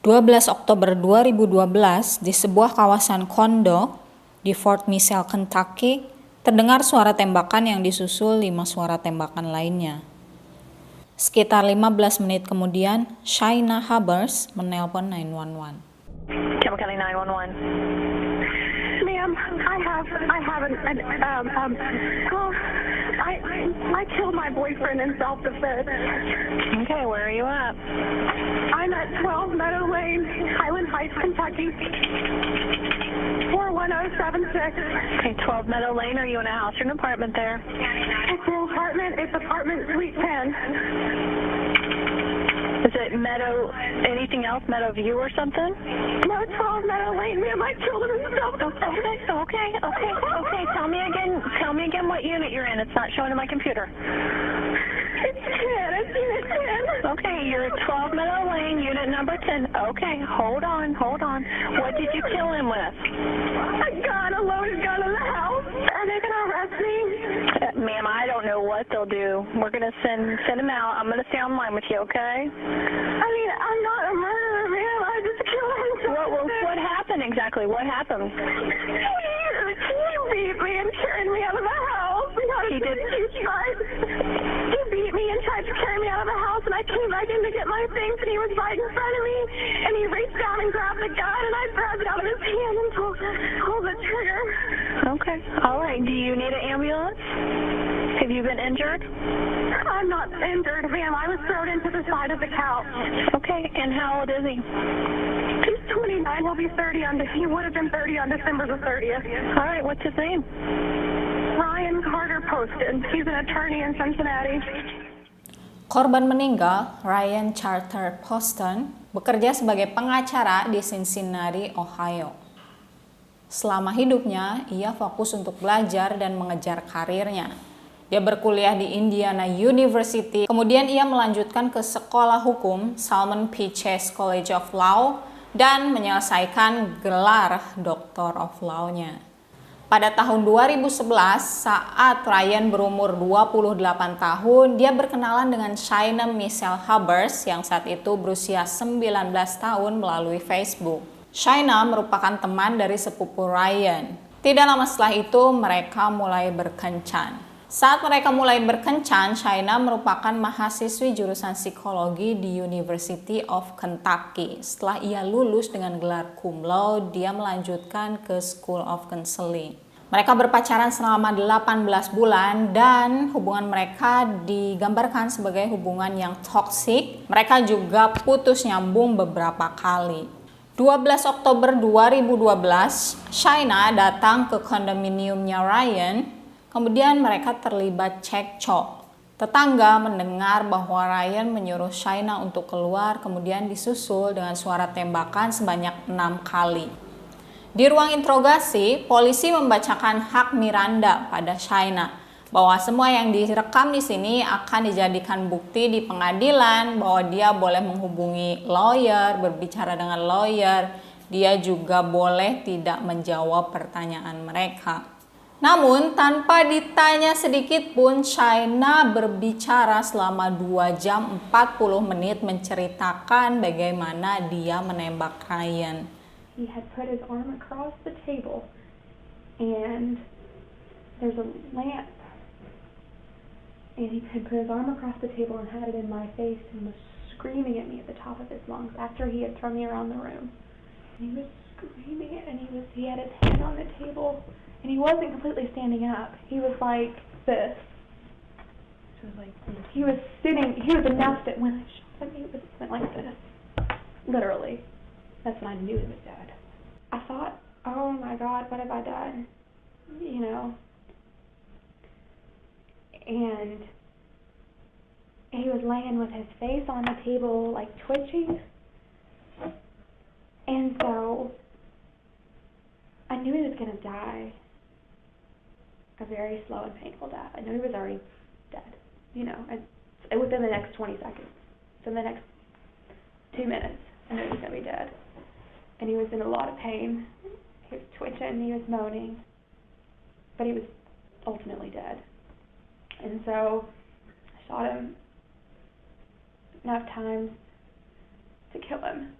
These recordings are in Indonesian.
12 Oktober 2012, di sebuah kawasan kondo di Fort Michel, Kentucky, terdengar suara tembakan yang disusul 5 suara tembakan lainnya. Sekitar 15 menit kemudian, Shaina Hubbers menelpon 911. Campbell County 911. Ma'am, I killed my boyfriend in self-defense. Okay, where are you at? I'm at 12 Meadow Lane, Highland Heights, Kentucky. 41076. Okay, 12 Meadow Lane. Are you in a house or an apartment there? It's an apartment. It's apartment suite 10. Is it Meadow, anything else? Meadow View or something? No, 12 Meadow Lane, ma'am. I killed him in self-defense. Okay. Tell me again what unit you're in. It's not showing in my computer. It's 10. It's unit 10. Okay, you're at 12 Meadow Lane, unit number 10. Okay, hold on. What did you kill him with? A loaded gun in the house. Are they going to arrest me? Ma'am, I don't know what they'll do. We're going to send him out. I'm going to stay online with you, okay? I mean, I'm not a murderer, ma'am. I just killed him. What happened exactly? What happened? He beat me and carried me out of the house. He did? He beat me and tried to carry me out of the house, and I came back in to get my things, and he was right in front of me, and he reached down and grabbed the gun, and I grabbed it out of his hand and pulled the trigger. Okay. All right. Do you need an ambulance? Have you been injured? I'm not injured, ma'am. I was thrown into the side of the couch. Okay. And how old is he? He's 29. He'll be 30 he would have been 30 on December the 30th. All right. What's his name? Ryan Carter Poston. He's an attorney in Cincinnati. Korban meninggal, Ryan Carter Poston, bekerja sebagai pengacara di Cincinnati, Ohio. Selama hidupnya, ia fokus untuk belajar dan mengejar karirnya. Dia berkuliah di Indiana University, kemudian ia melanjutkan ke sekolah hukum Salmon P. Chase College of Law dan menyelesaikan gelar Doctor of Law-nya. Pada tahun 2011, saat Ryan berumur 28 tahun, dia berkenalan dengan Shaina Michelle Hubbers yang saat itu berusia 19 tahun melalui Facebook. Shaina merupakan teman dari sepupu Ryan. Tidak lama setelah itu, mereka mulai berkencan. Saat mereka mulai berkencan, Shaina merupakan mahasiswi jurusan psikologi di University of Kentucky. Setelah ia lulus dengan gelar cum laude, dia melanjutkan ke School of Counseling. Mereka berpacaran selama 18 bulan dan hubungan mereka digambarkan sebagai hubungan yang toksik. Mereka juga putus nyambung beberapa kali. 12 Oktober 2012, Shaina datang ke kondominiumnya Ryan. Kemudian mereka terlibat cekcok. Tetangga mendengar bahwa Ryan menyuruh Shaina untuk keluar, kemudian disusul dengan suara tembakan sebanyak 6 kali. Di ruang interogasi, polisi membacakan hak Miranda pada Shaina bahwa semua yang direkam di sini akan dijadikan bukti di pengadilan, bahwa dia boleh menghubungi lawyer, berbicara dengan lawyer, dia juga boleh tidak menjawab pertanyaan mereka. Namun, tanpa ditanya sedikit pun, Shaina berbicara selama 2 jam 40 menit menceritakan bagaimana dia menembak Ryan. He had put his arm across the table, and there's a lamp, and he had put his arm across the table and had it in my face and was screaming at me at the top of his lungs after he had thrown me around the room. And he was screaming, and he had his hand on the table. And he wasn't completely standing up. He was like this. He was sitting, he was enough that when I shot him, he went like this. Literally. That's when I knew he was dead. I thought, oh my God, what have I done? You know. And he was laying with his face on the table, like twitching. And so I knew he was going to die. A very slow and painful death. I knew he was already dead, you know, and within the next 20 seconds. So in the next 2 minutes, I knew he was going to be dead. And he was in a lot of pain. He was twitching, he was moaning, but he was ultimately dead. And so I shot him enough times to kill him.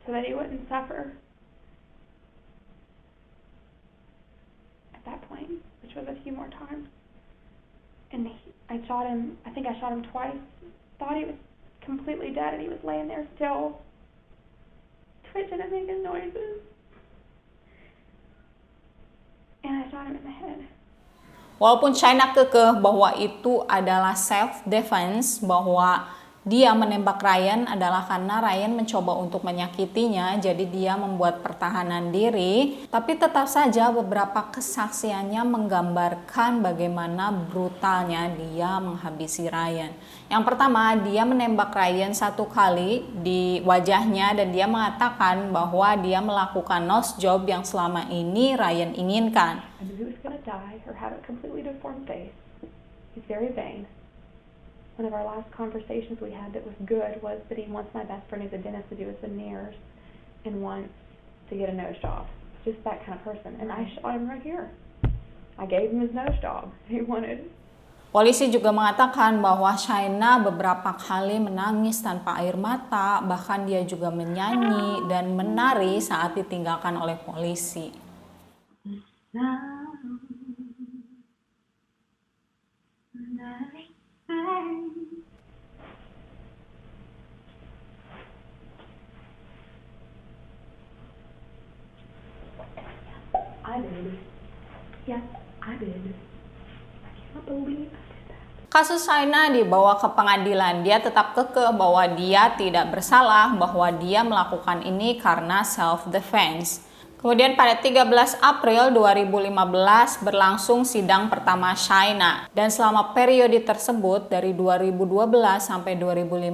so that he wouldn't suffer at that point, which was a few more times. And I shot him, I think I shot him twice, thought he was completely dead, and he was laying there still, twitching and making noises. And I shot him in the head. Walaupun Shaina kekeh bahwa itu adalah self-defense, bahwa dia menembak Ryan adalah karena Ryan mencoba untuk menyakitinya, jadi dia membuat pertahanan diri. Tapi tetap saja beberapa kesaksiannya menggambarkan bagaimana brutalnya dia menghabisi Ryan. Yang pertama, dia menembak Ryan 1 kali di wajahnya dan dia mengatakan bahwa dia melakukan nose job yang selama ini Ryan inginkan. I knew he was gonna die or have a completely deformed face. He's very vain. One of our last conversations we had that was good was that he wants my best friend who's a dentist to do his veneers and wants to get a nose job. Just that kind of person. And I shot him right here. I gave him his nose job he wanted. Polisi juga mengatakan bahwa Shaina beberapa kali menangis tanpa air mata, bahkan dia juga menyanyi dan menari saat ditinggalkan oleh polisi. I did. Yes, I did. I can't believe I did that. Kasus Shaina dibawa ke pengadilan. Dia tetap kekeh bahwa dia tidak bersalah, bahwa dia melakukan ini karena self-defense. Kemudian pada 13 April 2015 berlangsung sidang pertama Shaina. Dan selama periode tersebut dari 2012 sampai 2015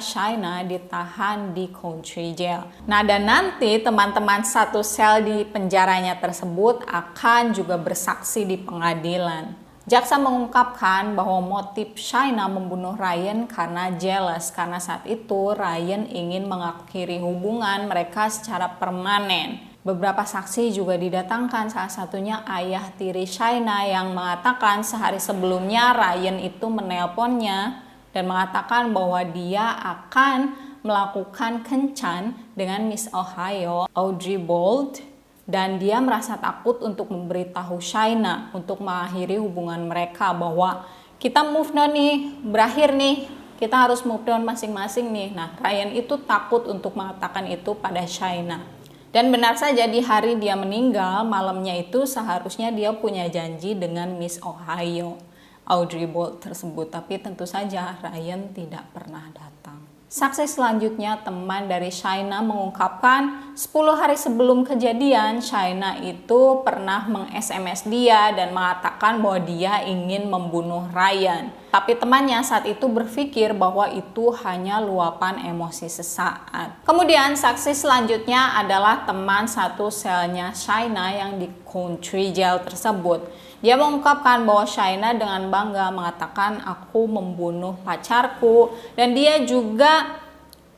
Shaina ditahan di country jail. Nah, dan nanti teman-teman satu sel di penjaranya tersebut akan juga bersaksi di pengadilan. Jaksa mengungkapkan bahwa motif Shaina membunuh Ryan karena jealous, karena saat itu Ryan ingin mengakhiri hubungan mereka secara permanen. Beberapa saksi juga didatangkan, salah satunya ayah tiri Shaina yang mengatakan sehari sebelumnya Ryan itu menelponnya dan mengatakan bahwa dia akan melakukan kencan dengan Miss Ohio, Audrey Bolt, dan dia merasa takut untuk memberitahu Shaina untuk mengakhiri hubungan mereka bahwa kita move on nih, berakhir nih, kita harus move on masing-masing nih. Nah, Ryan itu takut untuk mengatakan itu pada Shaina. Dan benar saja di hari dia meninggal, malamnya itu seharusnya dia punya janji dengan Miss Ohio, Audrey Bolt tersebut. Tapi tentu saja Ryan tidak pernah datang. Saksi selanjutnya teman dari Shaina mengungkapkan 10 hari sebelum kejadian Shaina itu pernah meng-SMS dia dan mengatakan bahwa dia ingin membunuh Ryan. Tapi temannya saat itu berpikir bahwa itu hanya luapan emosi sesaat. Kemudian saksi selanjutnya adalah teman satu selnya Shaina yang di country jail tersebut. Dia mengungkapkan bahwa Shaina dengan bangga mengatakan aku membunuh pacarku dan dia juga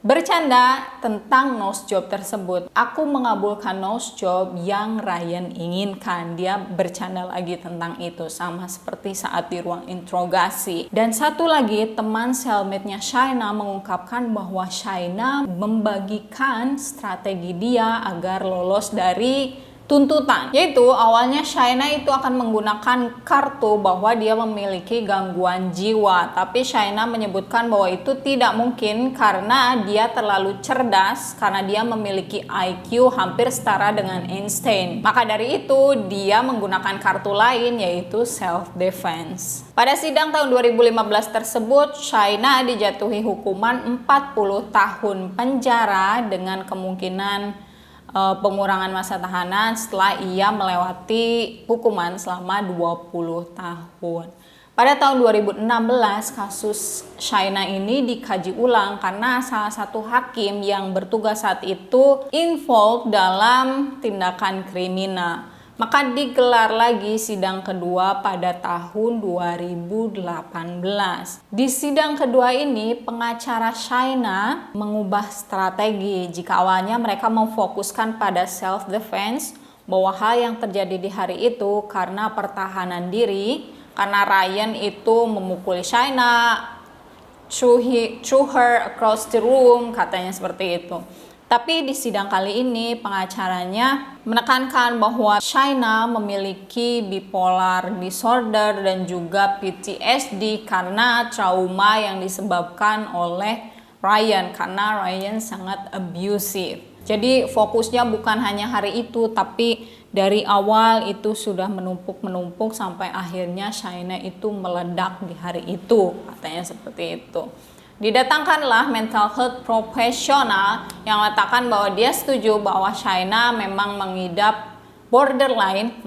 bercanda tentang nose job tersebut. Aku mengabulkan nose job yang Ryan inginkan. Dia bercanda lagi tentang itu sama seperti saat di ruang interogasi. Dan satu lagi teman cellmate-nya Shaina mengungkapkan bahwa Shaina membagikan strategi dia agar lolos dari tuntutan, yaitu awalnya Shaina itu akan menggunakan kartu bahwa dia memiliki gangguan jiwa, tapi Shaina menyebutkan bahwa itu tidak mungkin karena dia terlalu cerdas, karena dia memiliki IQ hampir setara dengan Einstein. Maka dari itu dia menggunakan kartu lain yaitu self-defense. Pada sidang tahun 2015 tersebut, Shaina dijatuhi hukuman 40 tahun penjara dengan kemungkinan pengurangan masa tahanan setelah ia melewati hukuman selama 20 tahun. Pada tahun 2016, kasus Shaina ini dikaji ulang karena salah satu hakim yang bertugas saat itu involved dalam tindakan kriminal. Maka digelar lagi sidang kedua pada tahun 2018. Di sidang kedua ini, pengacara Shaina mengubah strategi. Jika awalnya mereka memfokuskan pada self-defense, bahwa hal yang terjadi di hari itu karena pertahanan diri, karena Ryan itu memukul Shaina, threw her across the room, katanya seperti itu. Tapi di sidang kali ini pengacaranya menekankan bahwa Shaina memiliki bipolar disorder dan juga PTSD karena trauma yang disebabkan oleh Ryan, karena Ryan sangat abusive. Jadi fokusnya bukan hanya hari itu, tapi dari awal itu sudah menumpuk sampai akhirnya Shaina itu meledak di hari itu, katanya seperti itu. Didatangkanlah mental health profesional yang mengatakan bahwa dia setuju bahwa Shaina memang mengidap borderline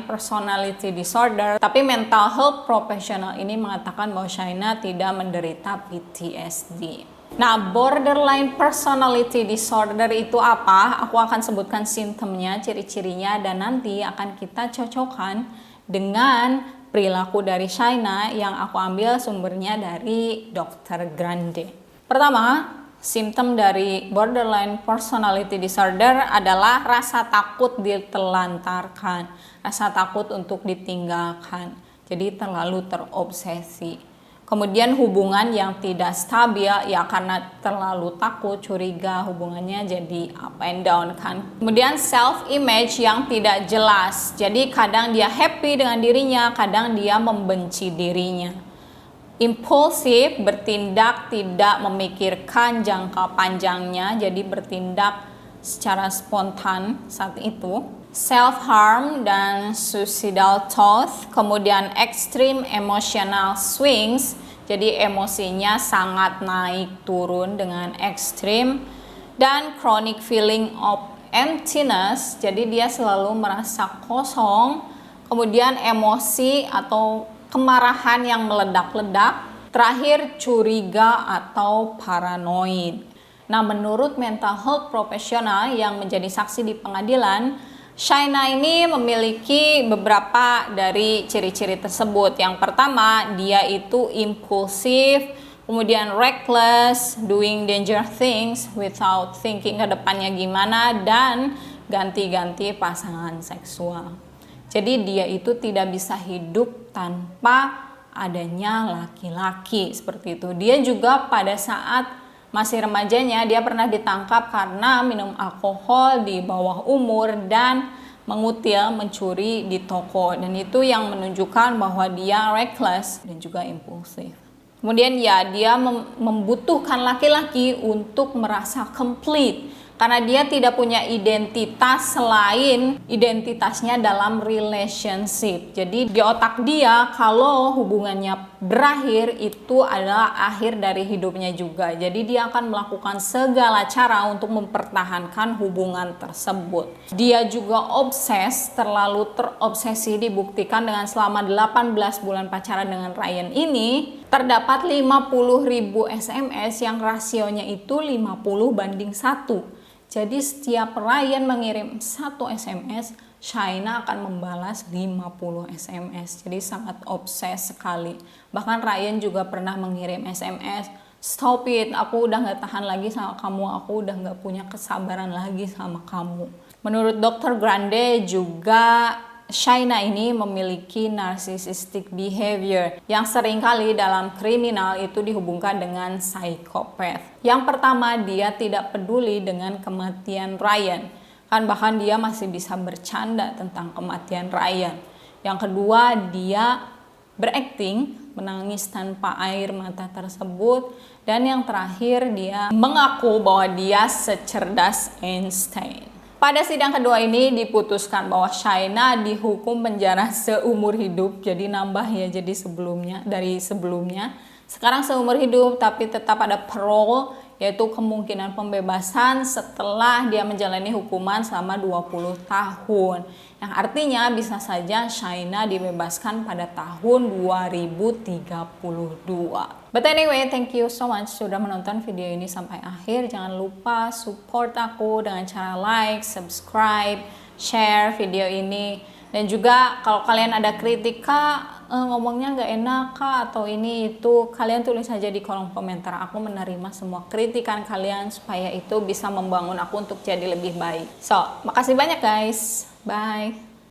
personality disorder, tapi mental health profesional ini mengatakan bahwa Shaina tidak menderita PTSD. Nah, borderline personality disorder itu apa? Aku akan sebutkan simptomnya, ciri-cirinya, dan nanti akan kita cocokkan dengan perilaku dari Shaina yang aku ambil sumbernya dari Dr. Grande. Pertama, simptom dari borderline personality disorder adalah rasa takut ditelantarkan, rasa takut untuk ditinggalkan, jadi terlalu terobsesi. Kemudian hubungan yang tidak stabil, ya karena terlalu takut, curiga, hubungannya jadi up and down kan. Kemudian self image yang tidak jelas, jadi kadang dia happy dengan dirinya, kadang dia membenci dirinya. Impulsif, bertindak tidak memikirkan jangka panjangnya, jadi bertindak secara spontan saat itu. Self-harm dan suicidal thoughts, kemudian extreme emotional swings, jadi emosinya sangat naik turun dengan ekstrim, dan chronic feeling of emptiness, jadi dia selalu merasa kosong, kemudian emosi atau kemarahan yang meledak-ledak, terakhir curiga atau paranoid. Nah, menurut mental health profesional yang menjadi saksi di pengadilan, Shaina ini memiliki beberapa dari ciri-ciri tersebut. Yang pertama, dia itu impulsif, kemudian reckless, doing danger things without thinking ke depannya gimana, dan ganti-ganti pasangan seksual. Jadi dia itu tidak bisa hidup tanpa adanya laki-laki, seperti itu. Dia juga pada saat masih remajanya dia pernah ditangkap karena minum alkohol di bawah umur dan mengutil, mencuri di toko, dan itu yang menunjukkan bahwa dia reckless dan juga impulsif. Kemudian ya, dia membutuhkan laki-laki untuk merasa complete karena dia tidak punya identitas selain identitasnya dalam relationship. Jadi di otak dia kalau hubungannya berakhir itu adalah akhir dari hidupnya juga. Jadi dia akan melakukan segala cara untuk mempertahankan hubungan tersebut. Dia juga terlalu terobsesi, dibuktikan dengan selama 18 bulan pacaran dengan Ryan ini terdapat 50.000 SMS yang rasionya itu 50:1. Jadi setiap Ryan mengirim 1 SMS, Shaina akan membalas 50 SMS. Jadi sangat obses sekali. Bahkan Ryan juga pernah mengirim SMS, "Stop it, aku udah gak tahan lagi sama kamu, aku udah gak punya kesabaran lagi sama kamu." Menurut Dr. Grande juga, Shaina ini memiliki narcissistic behavior yang seringkali dalam kriminal itu dihubungkan dengan psikopat. Yang pertama, dia tidak peduli dengan kematian Ryan, kan bahkan dia masih bisa bercanda tentang kematian Ryan. Yang kedua, dia berakting, menangis tanpa air mata tersebut. Dan yang terakhir, dia mengaku bahwa dia secerdas Einstein. Pada sidang kedua ini diputuskan bahwa Shaina dihukum penjara seumur hidup, jadi nambah ya, jadi dari sebelumnya. Sekarang seumur hidup, tapi tetap ada parole, yaitu kemungkinan pembebasan setelah dia menjalani hukuman selama 20 tahun. Yang artinya bisa saja Shaina dibebaskan pada tahun 2032. But anyway, thank you so much sudah menonton video ini sampai akhir. Jangan lupa support aku dengan cara like, subscribe, share video ini. Dan juga kalau kalian ada kritik, Kak, ngomongnya nggak enak Kak, atau ini itu, kalian tulis aja di kolom komentar. Aku menerima semua kritikan kalian supaya itu bisa membangun aku untuk jadi lebih baik. So, makasih banyak guys. Bye.